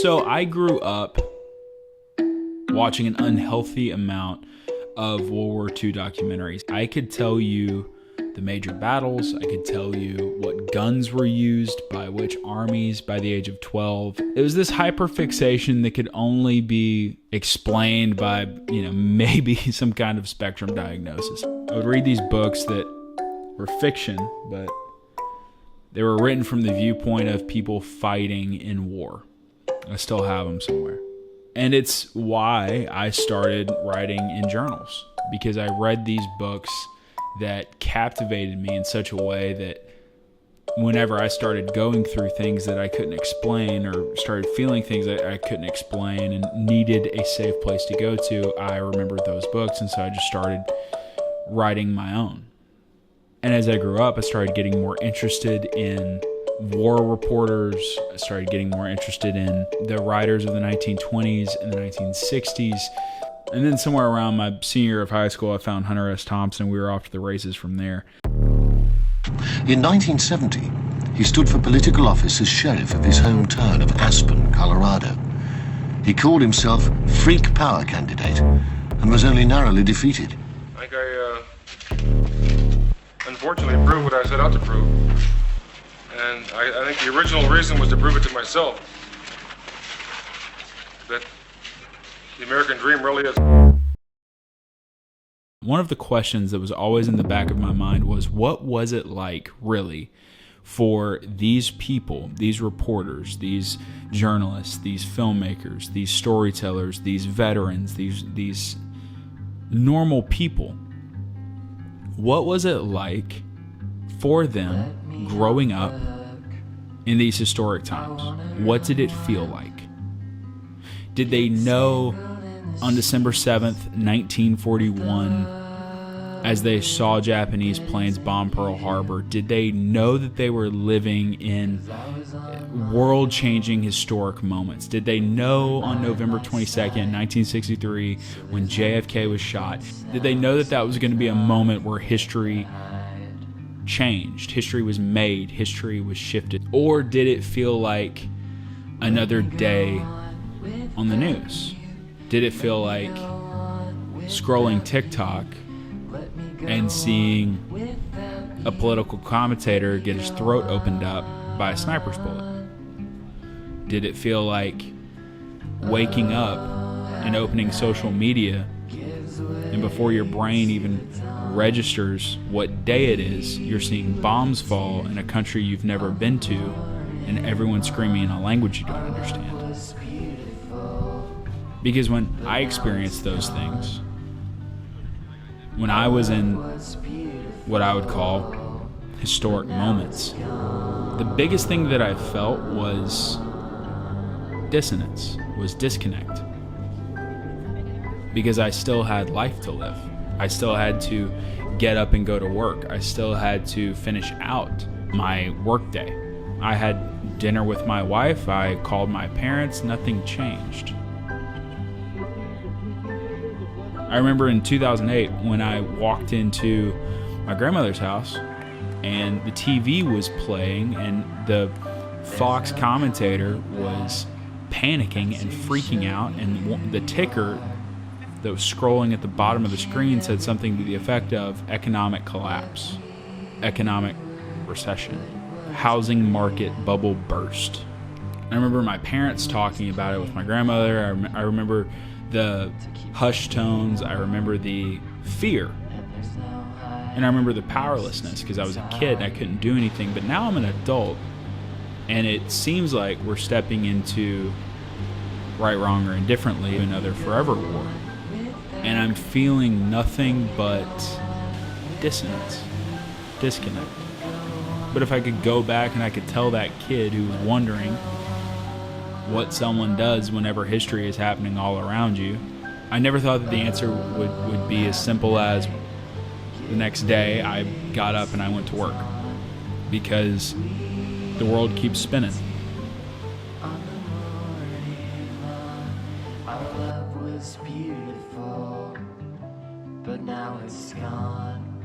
So I grew up watching an unhealthy amount of World War II documentaries. I could tell you the major battles. I could tell you what guns were used by which armies by the age of 12. It was this hyperfixation that could only be explained by, maybe some kind of spectrum diagnosis. I would read these books that were fiction, but they were written from the viewpoint of people fighting in war. I still have them somewhere. And it's why I started writing in journals, because I read these books that captivated me in such a way that whenever I started going through things that I couldn't explain, or started feeling things that I couldn't explain and needed a safe place to go to, I remembered those books, and so I just started writing my own. And as I grew up, I started getting more interested in war reporters. I started getting more interested in the writers of the 1920s and the 1960s. And then somewhere around my senior year of high school, I found Hunter S. Thompson. We were off to the races from there. In 1970, he stood for political office as sheriff of his hometown of Aspen, Colorado. He called himself Freak Power Candidate and was only narrowly defeated. I think I unfortunately proved what I set out to prove. And I think the original reason was to prove it to myself. That the American dream really is. One of the questions that was always in the back of my mind was, what was it like, really, for these people, these reporters, these journalists, these filmmakers, these storytellers, these veterans, these normal people? What was it like for them growing up in these historic times? What did it feel like? Did they know on December 7th, 1941, as they saw Japanese planes bomb Pearl Harbor, did they know that they were living in world-changing historic moments? Did they know on November 22nd, 1963, when JFK was shot, did they know that that was going to be a moment where history changed, history was made, history was shifted? Or did it feel like another day on the news? Did it feel like scrolling TikTok and seeing a political commentator get his throat opened up by a sniper's bullet? Did it feel like waking up and opening social media, and before your brain even registers what day it is, you're seeing bombs fall in a country you've never been to, and everyone screaming in a language you don't understand? Because when I experienced those things, when I was in what I would call historic moments, the biggest thing that I felt was dissonance, was disconnect. Because I still had life to live. I still had to get up and go to work. I still had to finish out my workday. I had dinner with my wife. I called my parents. Nothing changed. I remember in 2008 when I walked into my grandmother's house and the TV was playing and the Fox commentator was panicking and freaking out, and the ticker that was scrolling at the bottom of the screen said something to the effect of economic collapse, economic recession, housing market bubble burst. I remember my parents talking about it with my grandmother. I remember the hushed tones. I remember the fear. And I remember the powerlessness, because I was a kid and I couldn't do anything. But now I'm an adult, and it seems like we're stepping into right, wrong, or indifferently another forever war. And I'm feeling nothing but dissonance, disconnect. But if I could go back and I could tell that kid who was wondering what someone does whenever history is happening all around you, I never thought that the answer would be as simple as the next day I got up and I went to work, because the world keeps spinning. Our love was beautiful, but now it's gone.